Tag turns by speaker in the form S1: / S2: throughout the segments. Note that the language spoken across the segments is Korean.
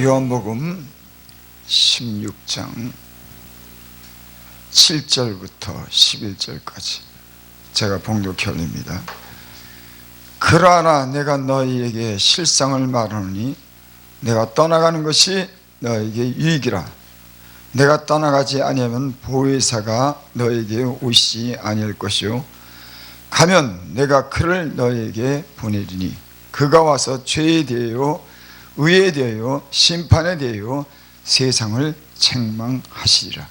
S1: 요한복음 16장 7절부터 11절까지 제가 봉독해 올립니다. 그러나 내가 너희에게 실상을 말하노니 내가 떠나가는 것이 너희에게 유익이라. 내가 떠나가지 아니하면 보혜사가 너희에게 오시지 아니할 것이요 가면 내가 그를 너희에게 보내리니 그가 와서 죄에 대하여 의에 대하여 심판에 대하여 세상을 책망하시리라.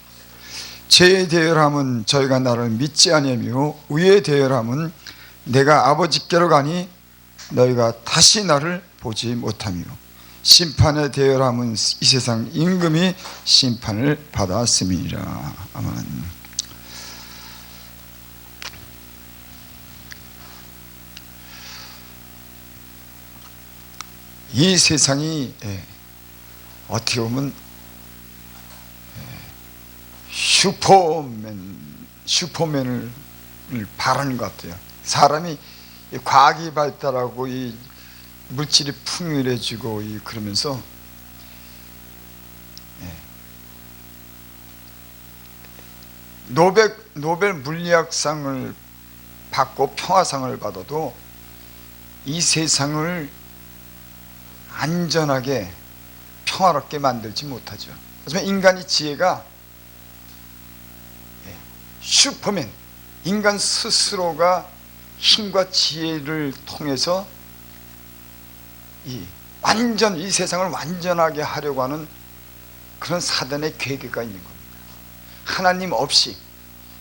S1: 죄에 대하여라면 저희가 나를 믿지 아니하며 의에 대하여라면 내가 아버지께로 가니 너희가 다시 나를 보지 못하며 심판에 대하여라면 이 세상 임금이 심판을 받았음이니라. 아멘. 이 세상이 어떻게 보면 슈퍼맨을 바라는 것 같아요. 사람이 과학이 발달하고 이 물질이 풍요해지고 그러면서 노벨 물리학상을 받고 평화상을 받아도 이 세상을 안전하게 평화롭게 만들지 못하죠. 하지만 인간의 지혜가 슈퍼맨, 인간 스스로가 힘과 지혜를 통해서 이 세상을 완전하게 하려고 하는 그런 사단의 계획가 있는 겁니다. 하나님 없이,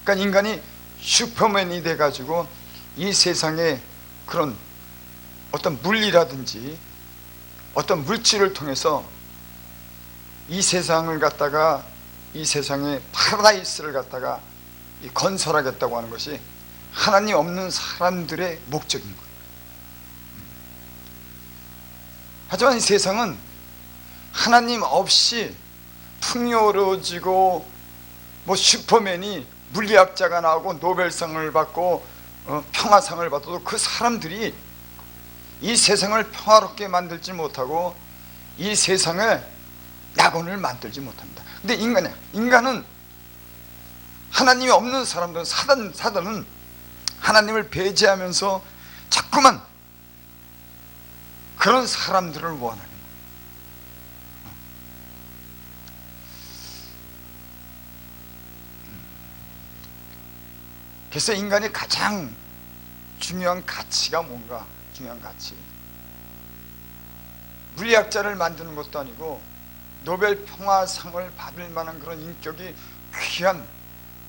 S1: 그러니까 인간이 슈퍼맨이 돼가지고 이 세상에 그런 어떤 물리라든지 어떤 물질을 통해서 이 세상을 갖다가, 이 세상의 파라다이스를 갖다가 건설하겠다고 하는 것이 하나님 없는 사람들의 목적인 거예요. 하지만 이 세상은 하나님 없이 풍요로워지고 슈퍼맨이 물리학자가 나오고 노벨상을 받고 평화상을 받아도 그 사람들이 이 세상을 평화롭게 만들지 못하고 이 세상에 낙원을 만들지 못합니다. 근데 인간은 하나님이 없는 사람들은, 사단은 하나님을 배제하면서 자꾸만 그런 사람들을 원하는 거예요. 그래서 인간이 가장 중요한 가치가 뭔가? 중요한 가치, 물리학자를 만드는 것도 아니고 노벨 평화상을 받을 만한 그런 인격이 귀한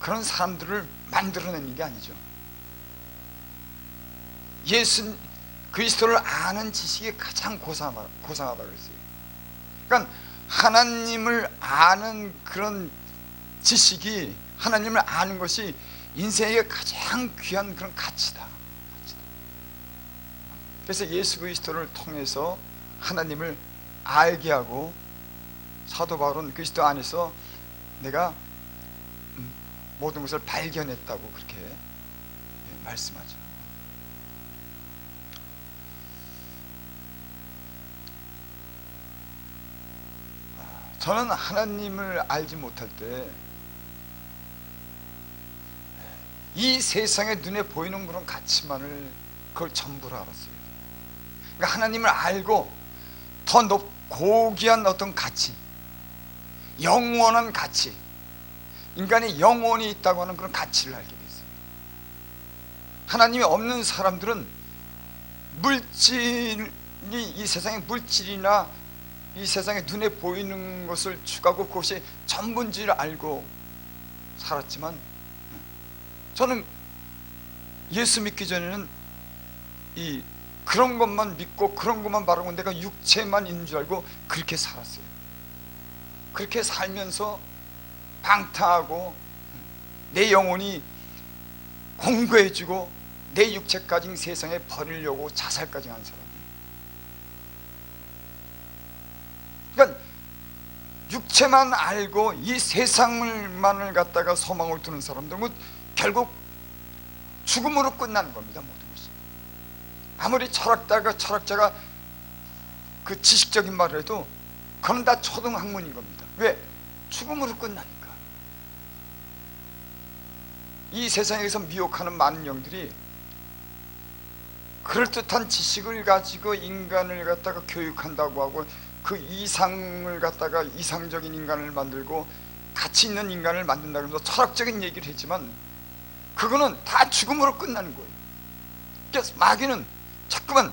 S1: 그런 사람들을 만들어내는 게 아니죠. 예수 그리스도를 아는 지식이 가장 고상하다고 그랬어요. 그러니까 하나님을 아는 그런 지식이, 하나님을 아는 것이 인생의 가장 귀한 그런 가치다. 그래서 예수 그리스도를 통해서 하나님을 알게 하고, 사도 바울은 그리스도 안에서 내가 모든 것을 발견했다고 그렇게 말씀하죠. 저는 하나님을 알지 못할 때 이 세상의 눈에 보이는 그런 가치만을 그걸 전부로 알았어요. 그러니까 하나님을 알고 더 고귀한 어떤 가치, 영원한 가치, 인간의 영혼이 있다고 하는 그런 가치를 알게 됐어요. 하나님이 없는 사람들은 이 세상의 물질이나 이 세상의 눈에 보이는 것을 추구하고 그것이 전부인지를 알고 살았지만, 저는 예수 믿기 전에는 그런 것만 믿고 그런 것만 바라고 내가 육체만 있는 줄 알고 그렇게 살았어요. 그렇게 살면서 방탕하고 내 영혼이 공고해지고 내 육체까지 세상에 버리려고 자살까지 한 사람이에요. 그러니까 육체만 알고 이 세상만을 갖다가 소망을 두는 사람들은 결국 죽음으로 끝나는 겁니다. 모든 것이. 아무리 철학자가 그 지식적인 말을 해도 그건 다 초등학문인 겁니다. 왜? 죽음으로 끝나니까. 이 세상에서 미혹하는 많은 영들이 그럴듯한 지식을 가지고 인간을 갖다가 교육한다고 하고 그 이상을 갖다가 이상적인 인간을 만들고 가치 있는 인간을 만든다고 해서 철학적인 얘기를 했지만 그거는 다 죽음으로 끝나는 거예요. 그래서 마귀는 자꾸만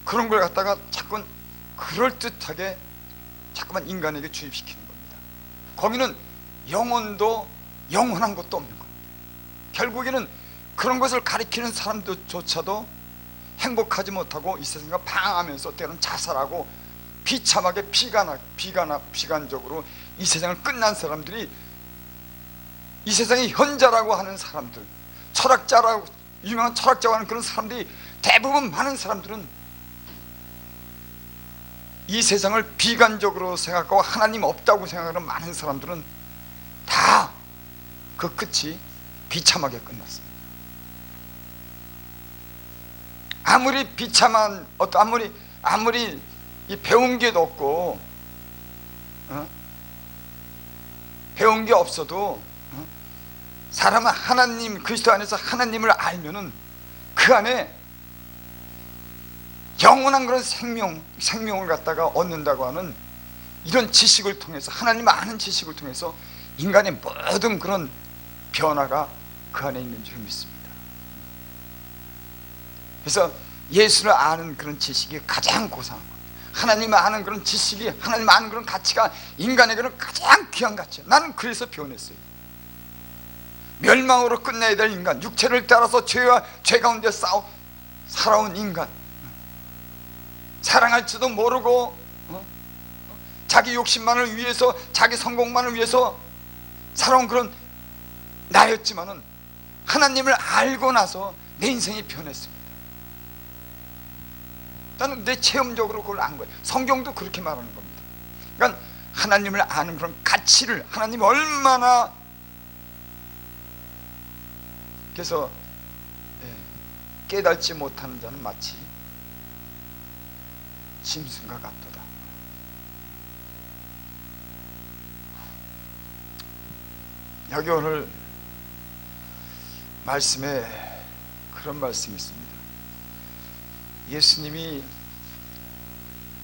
S1: 그런 걸 갖다가 자꾸만 그럴듯하게 자꾸만 인간에게 주입시키는 겁니다. 거기는 영혼도 영원한 것도 없는 겁니다. 결국에는 그런 것을 가리키는 사람들조차도 행복하지 못하고 이 세상과 방황하면서 때로는 자살하고 비참하게 비관적으로 이 세상을 끝난 사람들이 이 세상의 현자라고 하는 사람들, 철학자라고 유명한 철학자라고 하는 그런 사람들이 대부분 많은 사람들은 이 세상을 비관적으로 생각하고 하나님 없다고 생각하는 많은 사람들은 다 그 끝이 비참하게 끝났습니다. 아무리 비참한 아무리 이 배운 게 없고 배운 게 없어도 사람은 하나님 그리스도 안에서 하나님을 알면은 그 안에 영원한 그런 생명을 갖다가 얻는다고 하는 이런 지식을 통해서 하나님 아는 지식을 통해서 인간의 모든 그런 변화가 그 안에 있는 줄 믿습니다. 그래서 예수를 아는 그런 지식이 가장 고상한 겁니다. 하나님을 아는 그런 지식이 하나님 아는 그런 가치가 인간에게는 가장 귀한 가치예요. 나는 그래서 변했어요. 멸망으로 끝내야 될 인간, 육체를 따라서 죄 가운데 살아온 인간, 사랑할지도 모르고 자기 욕심만을 위해서 자기 성공만을 위해서 살아온 그런 나였지만은 하나님을 알고 나서 내 인생이 변했습니다. 나는 내 체험적으로 그걸 안 거예요. 성경도 그렇게 말하는 겁니다. 그러니까 하나님을 아는 그런 가치를 하나님이 얼마나 그래서 깨닫지 못하는 자는 마치 짐승과 같도다. 여기 오늘 말씀에 그런 말씀이 있습니다. 예수님이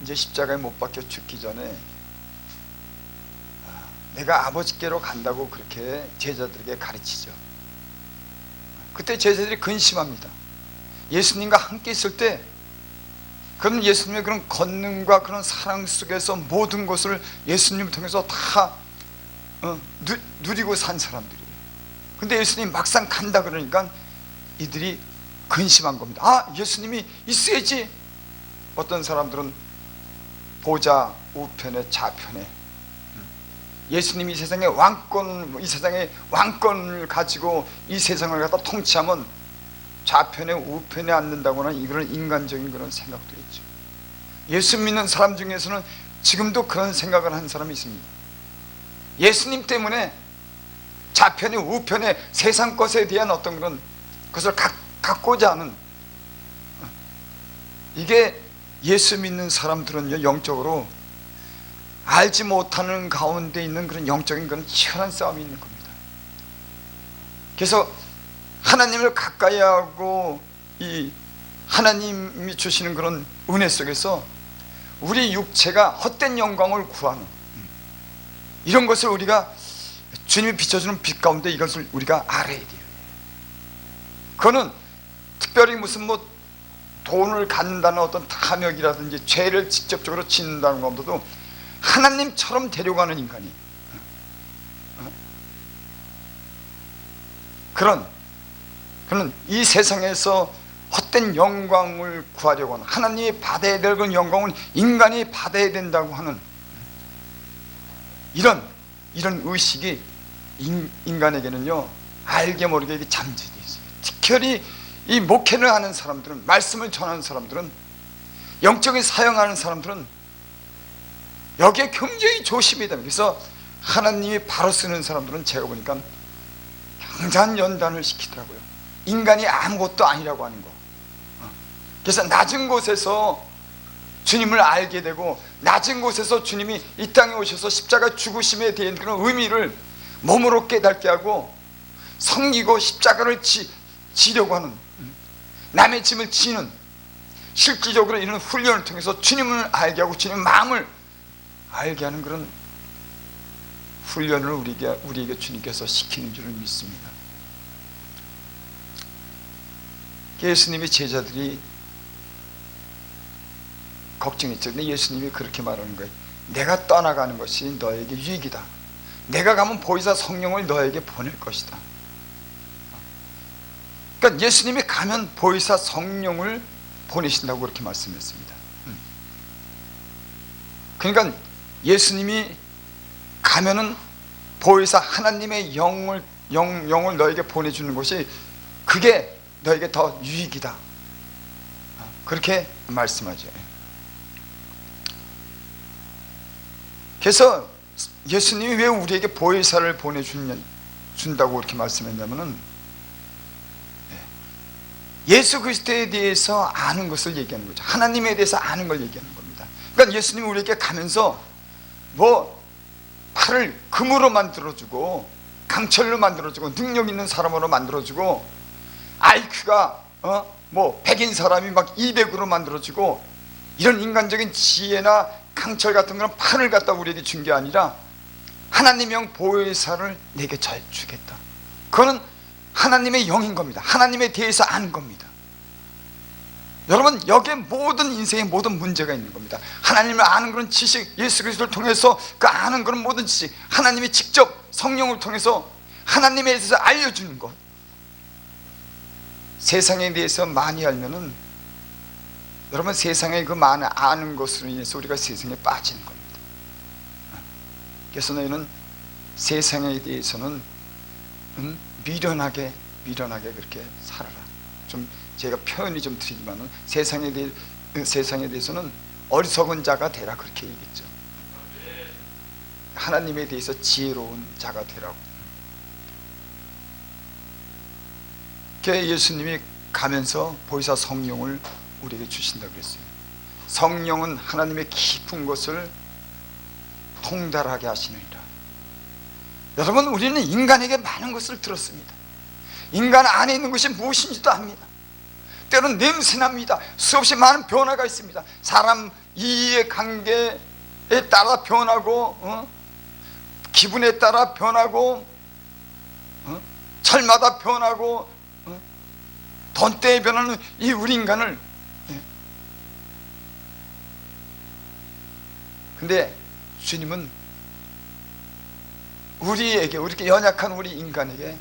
S1: 이제 십자가에 못 박혀 죽기 전에 내가 아버지께로 간다고 그렇게 제자들에게 가르치죠. 그때 제자들이 근심합니다. 예수님과 함께 있을 때 그럼 예수님의 그런 권능과 그런 사랑 속에서 모든 것을 예수님을 통해서 다 누리고 산 사람들이에요. 근데 예수님 막상 간다 그러니까 이들이 근심한 겁니다. 아, 예수님이 있어야지. 어떤 사람들은 보좌 우편에 좌편에 예수님이 이 세상의 왕권을 가지고 이 세상을 갖다 통치하면 좌편에 우편에 앉는다거나 이런 인간적인 그런 생각도 있죠. 예수 믿는 사람 중에서는 지금도 그런 생각을 하는 사람이 있습니다. 예수님 때문에 좌편에 우편에 세상 것에 대한 어떤 그런 것을 갖고자 하는, 이게 예수 믿는 사람들은요, 영적으로 알지 못하는 가운데 있는 그런 영적인 그런 치열한 싸움이 있는 겁니다. 그래서 하나님을 가까이 하고 이 하나님이 주시는 그런 은혜 속에서 우리 육체가 헛된 영광을 구하는 이런 것을 우리가 주님이 비춰주는 빛 가운데 이것을 우리가 알아야 돼요. 그거는 특별히 무슨 돈을 갖는다는 어떤 탐욕이라든지 죄를 직접적으로 짓는다는 것보다도 하나님처럼 데려가는 인간이 그런 이 세상에서 헛된 영광을 구하려고 하는, 하나님이 받아야 될 그런 영광을 인간이 받아야 된다고 하는 이런 의식이 인간에게는요 알게 모르게 잠재되어 있어요. 특별히 이 목회를 하는 사람들은, 말씀을 전하는 사람들은, 영적인 사역하는 사람들은 여기에 굉장히 조심해야 됩니다. 그래서 하나님이 바로 쓰는 사람들은 제가 보니까 경산연단을 시키더라고요. 인간이 아무것도 아니라고 하는 거. 그래서 낮은 곳에서 주님을 알게 되고 낮은 곳에서 주님이 이 땅에 오셔서 십자가 죽으심에 대한 그런 의미를 몸으로 깨닫게 하고 섬기고 십자가를 지려고 하는, 남의 짐을 지는, 실질적으로 이런 훈련을 통해서 주님을 알게 하고 주님 마음을 알게 하는 그런 훈련을 우리에게 주님께서 시키는 줄을 믿습니다. 예수님이 제자들이 걱정했죠. 근데 예수님이 그렇게 말하는 거예요. 내가 떠나가는 것이 너에게 유익이다. 내가 가면 보혜사 성령을 너에게 보낼 것이다. 그러니까 예수님이 가면 보혜사 성령을 보내신다고 그렇게 말씀했습니다. 그러니까 예수님이 가면은 보혜사 하나님의 영을 너에게 보내주는 것이, 그게 너에게 더 유익이다. 그렇게 말씀하죠. 그래서 예수님이 왜 우리에게 보혜사를 보내준다고 그렇게 말씀했냐면은, 예수 그리스도에 대해서 아는 것을 얘기하는 거죠. 하나님에 대해서 아는 걸 얘기하는 겁니다. 그러니까 예수님이 우리에게 가면서 팔을 금으로 만들어주고 강철로 만들어주고 능력 있는 사람으로 만들어주고 IQ가 100인 사람이 막 200으로 만들어주고 이런 인간적인 지혜나 강철 같은 그런 판을 갖다 우리에게 준 게 아니라 하나님의 영 보혜사를 내게 잘 주겠다. 그거는 하나님의 영인 겁니다. 하나님에 대해서 아는 겁니다. 여러분, 여기에 모든 인생의 모든 문제가 있는 겁니다. 하나님을 아는 그런 지식, 예수 그리스도를 통해서 그 아는 그런 모든 지식, 하나님이 직접 성령을 통해서 하나님에 대해서 알려주는 것. 세상에 대해서 많이 알면은 여러분, 세상에 그 많은 아는 것으로 인해서 우리가 세상에 빠지는 겁니다. 그래서 너희는 세상에 대해서는 미련하게 그렇게 살아라. 좀 제가 표현이 좀 틀리지만은 세상에 대해서는 어리석은 자가 되라, 그렇게 얘기했죠. 하나님에 대해서 지혜로운 자가 되라고. 그래서 예수님이 가면서 보혜사 성령을 우리에게 주신다고 그랬어요. 성령은 하나님의 깊은 것을 통달하게 하시느니라. 여러분, 우리는 인간에게 많은 것을 들었습니다. 인간 안에 있는 것이 무엇인지도 압니다. 때로는 냄새납니다. 수없이 많은 변화가 있습니다. 사람 이의 관계에 따라 변하고, 기분에 따라 변하고, 철마다 변하고, 돈 때에 변하는 이 우리 인간을, 근데 주님은 우리에게, 이렇게 연약한 우리 인간에게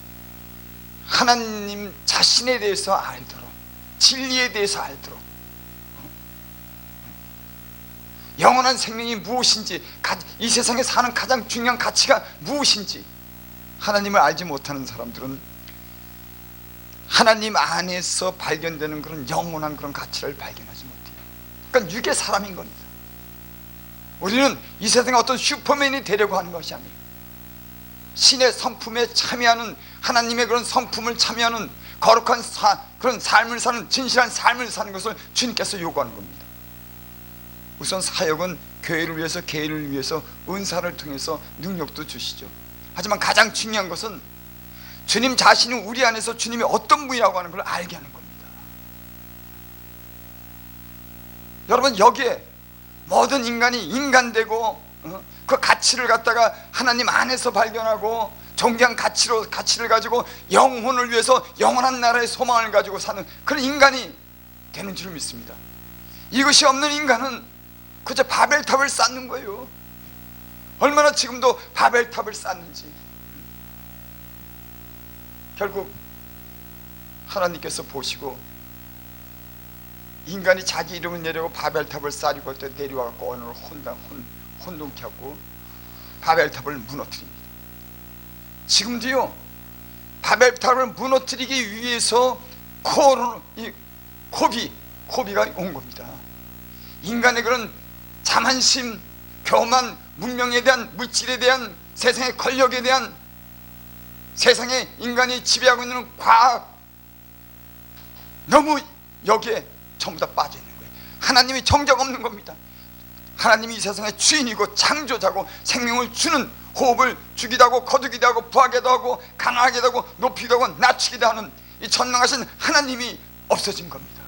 S1: 하나님 자신에 대해서 알도록, 진리에 대해서 알도록, 영원한 생명이 무엇인지, 이 세상에 사는 가장 중요한 가치가 무엇인지 하나님을 알지 못하는 사람들은 하나님 안에서 발견되는 그런 영원한 그런 가치를 발견하지 못해요. 그러니까 유괴 사람인 겁니다. 우리는 이 세상에 어떤 슈퍼맨이 되려고 하는 것이 아니에요. 신의 성품에 참여하는, 하나님의 그런 성품을 참여하는 거룩한 그런 삶을 사는, 진실한 삶을 사는 것을 주님께서 요구하는 겁니다. 우선 사역은 교회를 위해서, 개인을 위해서 은사를 통해서 능력도 주시죠. 하지만 가장 중요한 것은 주님 자신이 우리 안에서 주님이 어떤 분이라고 하는 걸 알게 하는 겁니다. 여러분, 여기에 모든 인간이 인간되고, 그 가치를 갖다가 하나님 안에서 발견하고 존귀한 가치를 가지고 영혼을 위해서 영원한 나라의 소망을 가지고 사는 그런 인간이 되는 줄 믿습니다. 이것이 없는 인간은 그저 바벨탑을 쌓는 거예요. 얼마나 지금도 바벨탑을 쌓는지. 결국 하나님께서 보시고 인간이 자기 이름을 내려고 바벨탑을 쌓으려고 할 때 내려와서 오늘 혼돈케 하고 바벨탑을 무너뜨립니다. 지금도요, 바벨탑을 무너뜨리기 위해서 코비가 온 겁니다. 인간의 그런 자만심, 교만, 문명에 대한, 물질에 대한, 세상의 권력에 대한, 세상에 인간이 지배하고 있는 과학, 너무 여기에 전부 다 빠져 있는 거예요. 하나님이 정적 없는 겁니다. 하나님이 이 세상의 주인이고 창조자고 생명을 주는, 호흡을 주기도 하고 거두기도 하고 부하기도 하고 강하기도 하고 높이기도 하고 낮추기도 하는 이 전능하신 하나님이 없어진 겁니다.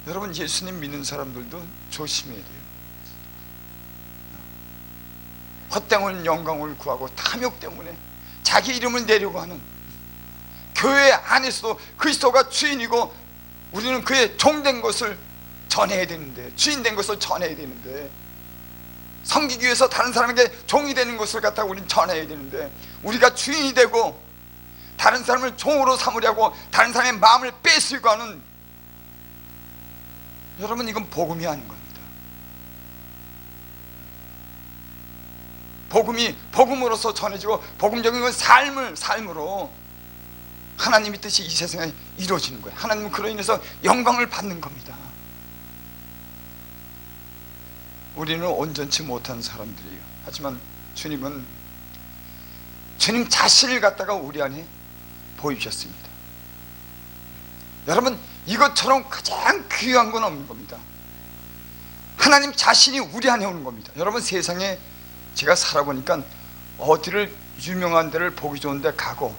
S1: 여러분, 예수님 믿는 사람들도 조심해야 돼요. 헛되은 영광을 구하고 탐욕 때문에 자기 이름을 내려고 하는, 교회 안에서도 그리스도가 주인이고 우리는 그의 종된 것을 전해야 되는데, 주인된 것을 전해야 되는데, 섬기기 위해서 다른 사람에게 종이 되는 것을 갖다가 우리는 전해야 되는데, 우리가 주인이 되고 다른 사람을 종으로 삼으려고 다른 사람의 마음을 뺏으려고 하는, 여러분, 이건 복음이 아닌 겁니다. 복음이 복음으로서 전해지고 복음적인 건 삶으로 하나님의 뜻이 이 세상에 이루어지는 거예요. 하나님은 그로 인해서 영광을 받는 겁니다. 우리는 온전치 못한 사람들이에요. 하지만 주님은 주님 자신을 갖다가 우리 안에 보이셨습니다. 여러분, 이것처럼 가장 귀한 건 없는 겁니다. 하나님 자신이 우리 안에 오는 겁니다. 여러분, 세상에 제가 살아보니까 어디를 유명한 데를 보기 좋은 데 가고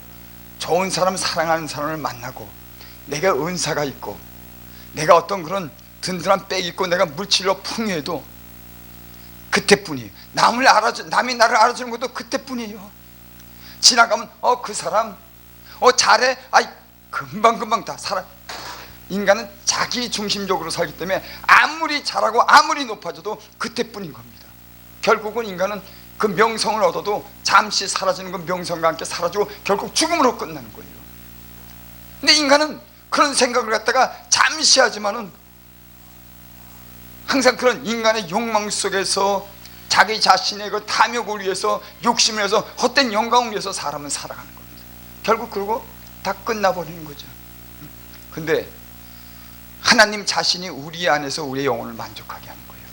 S1: 좋은 사람, 사랑하는 사람을 만나고 내가 은사가 있고 내가 어떤 그런 든든한 백이 있고 내가 물질로 풍요해도 그때뿐이에요. 남이 나를 알아주는 것도 그때뿐이에요. 지나가면 그 사람 잘해, 금방 다 살아. 인간은 자기 중심적으로 살기 때문에 아무리 잘하고 아무리 높아져도 그때뿐인 겁니다. 결국은 인간은 그 명성을 얻어도 잠시 사라지는 그 명성과 함께 사라지고 결국 죽음으로 끝나는 거예요. 근데 인간은 그런 생각을 갖다가 잠시 하지만은 항상 그런 인간의 욕망 속에서 자기 자신의 그 탐욕을 위해서, 욕심을 위해서, 헛된 영광을 위해서 사람은 살아가는 겁니다. 결국 그러고 다 끝나버리는 거죠. 근데 하나님 자신이 우리 안에서 우리의 영혼을 만족하게 하는 거예요.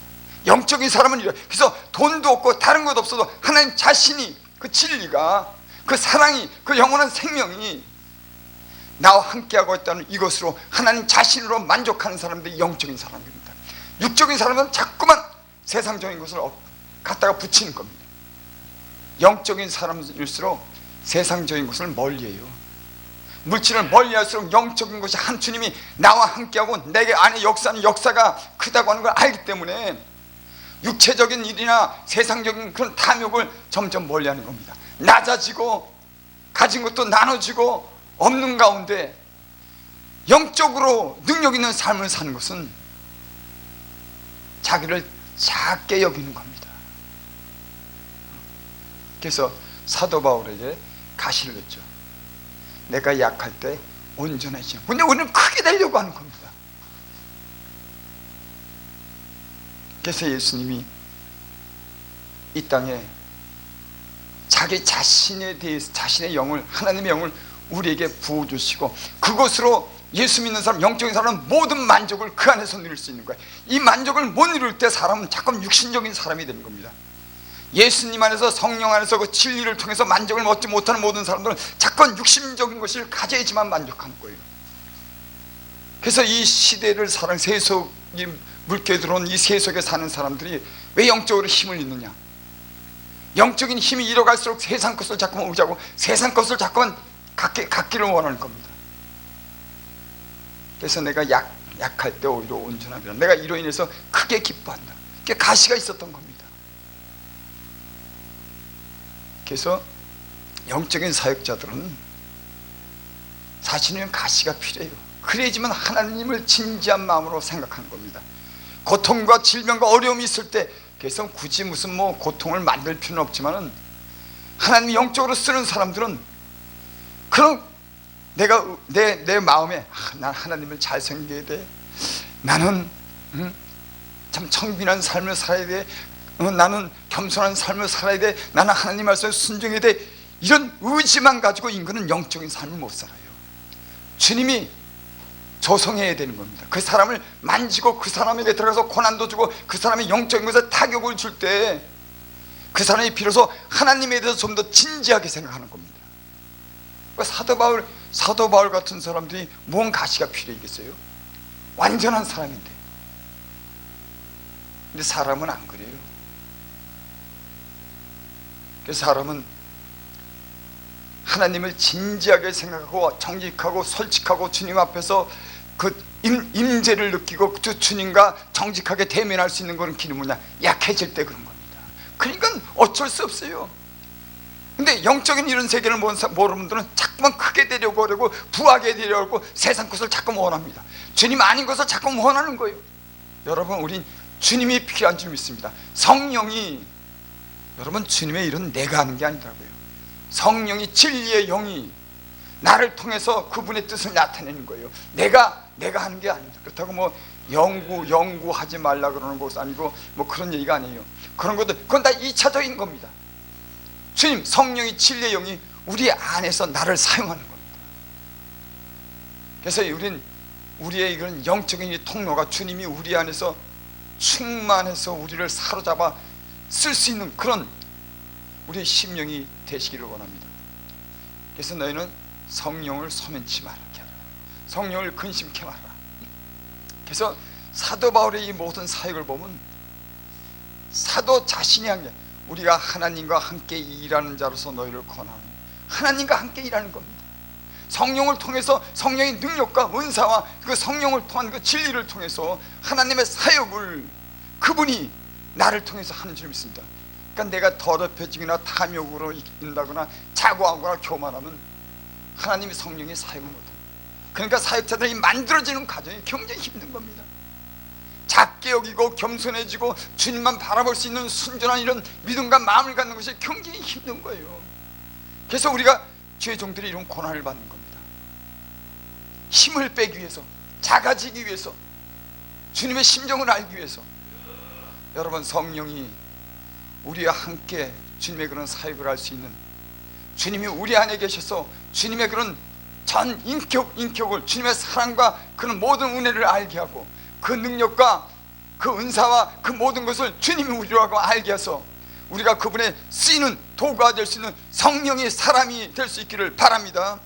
S1: 영적인 사람은 이래요. 그래서 돈도 없고 다른 것 없어도 하나님 자신이, 그 진리가, 그 사랑이, 그 영원한 생명이 나와 함께하고 있다는 이것으로 하나님 자신으로 만족하는 사람들이 영적인 사람입니다. 육적인 사람은 자꾸만 세상적인 것을 갖다가 붙이는 겁니다. 영적인 사람일수록 세상적인 것을 멀리해요. 물질을 멀리할수록 영적인 것이, 한 주님이 나와 함께하고 내게 안에 역사하는 역사가 크다고 하는 걸 알기 때문에 육체적인 일이나 세상적인 그런 탐욕을 점점 멀리하는 겁니다. 낮아지고 가진 것도 나눠지고 없는 가운데 영적으로 능력 있는 삶을 사는 것은 자기를 작게 여기는 겁니다. 그래서 사도 바울에게 가시를 냈죠. 내가 약할 때 온전해지죠. 근데 우리는 크게 되려고 하는 겁니다. 그래서 예수님이 이 땅에 자기 자신에 대해서, 자신의 영을, 하나님의 영을 우리에게 부어주시고 그것으로 예수 믿는 사람, 영적인 사람은 모든 만족을 그 안에서 누릴 수 있는 거예요. 이 만족을 못 누릴 때 사람은 자꾸 육신적인 사람이 되는 겁니다. 예수님 안에서, 성령 안에서 그 진리를 통해서 만족을 얻지 못하는 모든 사람들은 자꾸 육신적인 것을 가져야지만 만족하는 거예요. 그래서 이 시대를 사는 세속이 물게 들어온 이 세속에 사는 사람들이 왜 영적으로 힘을 잃느냐? 영적인 힘이 잃어갈수록 세상 것을 자꾸만 의지하고 세상 것을 자꾸만 갖기를 원하는 겁니다. 그래서 내가 약할 때 오히려 온전하리라. 내가 이로 인해서 크게 기뻐한다. 그게 가시가 있었던 겁니다. 그래서 영적인 사역자들은 사실은 가시가 필요해요. 그래야지만 하나님을 진지한 마음으로 생각하는 겁니다. 고통과 질병과 어려움이 있을 때, 그래서 굳이 무슨 고통을 만들 필요는 없지만은 하나님이 영적으로 쓰는 사람들은 그런 내 마음에 난 하나님을 잘 섬겨야 돼. 나는 참 청빈한 삶을 살아야 돼. 나는 겸손한 삶을 살아야 돼. 나는 하나님 말씀에 순종해야 돼. 이런 의지만 가지고 인간은 영적인 삶을 못 살아요. 주님이 조성해야 되는 겁니다. 그 사람을 만지고 그 사람에게 들어가서 고난도 주고 그 사람의 영적인 것에 타격을 줄 때 그 사람이 비로소 하나님에 대해서 좀 더 진지하게 생각하는 겁니다. 사도 바울 같은 사람들이 뭔 가시가 필요했겠어요? 완전한 사람인데 근데 사람은 안 그래요. 그래서 사람은 하나님을 진지하게 생각하고 정직하고 솔직하고 주님 앞에서 그 임재를 느끼고 그 주님과 정직하게 대면할 수 있는 그런 길이 뭐냐? 약해질 때 그런 겁니다. 그러니까 어쩔 수 없어요. 근데 영적인 이런 세계를 모르는 분들은 자꾸만 크게 되려고 하고 부하게 되려고 하고 세상 것을 자꾸 원합니다. 주님 아닌 것을 자꾸 원하는 거예요. 여러분, 우린 주님이 필요한 줄 믿습니다. 성령이, 여러분, 주님의 일은 내가 하는 게 아니라고요. 성령이, 진리의 영이 나를 통해서 그분의 뜻을 나타내는 거예요. 내가 하는 게 아닙니다. 그렇다고 뭐 연구하지 말라 그러는 것도 아니고 뭐 그런 얘기가 아니에요. 그런 것도, 그건 다 2차적인 겁니다. 주님, 성령이, 진리의 영이 우리 안에서 나를 사용하는 겁니다. 그래서 우리의 이런 영적인 이 통로가 주님이 우리 안에서 충만해서 우리를 사로잡아 쓸 수 있는 그런 우리의 심령이 되시기를 원합니다. 그래서 너희는 성령을 소면치 말게 하라. 성령을 근심케 말라. 그래서 사도 바울의 이 모든 사역을 보면 사도 자신이 한 게, 우리가 하나님과 함께 일하는 자로서 너희를 권하는, 하나님과 함께 일하는 겁니다. 성령을 통해서, 성령의 능력과 은사와 그 성령을 통한 그 진리를 통해서 하나님의 사역을 그분이 나를 통해서 하는 줄 믿습니다. 그러니까 내가 더럽혀지거나 탐욕으로 인다거나 자고하거나 교만하면 하나님의 성령이 사역을 못합니다. 그러니까 사역자들이 만들어지는 과정이 굉장히 힘든 겁니다. 작게 여기고 겸손해지고 주님만 바라볼 수 있는 순전한 이런 믿음과 마음을 갖는 것이 굉장히 힘든 거예요. 그래서 우리가 죄종들이 이런 고난을 받는 겁니다. 힘을 빼기 위해서, 작아지기 위해서, 주님의 심정을 알기 위해서. 여러분, 성령이 우리와 함께 주님의 그런 사역을 할 수 있는, 주님이 우리 안에 계셔서 주님의 그런 전 인격을, 주님의 사랑과 그런 모든 은혜를 알게 하고 그 능력과 그 은사와 그 모든 것을 주님이 우리라고 알게 해서 우리가 그분의 쓰이는 도구가 될 수 있는 성령의 사람이 될 수 있기를 바랍니다.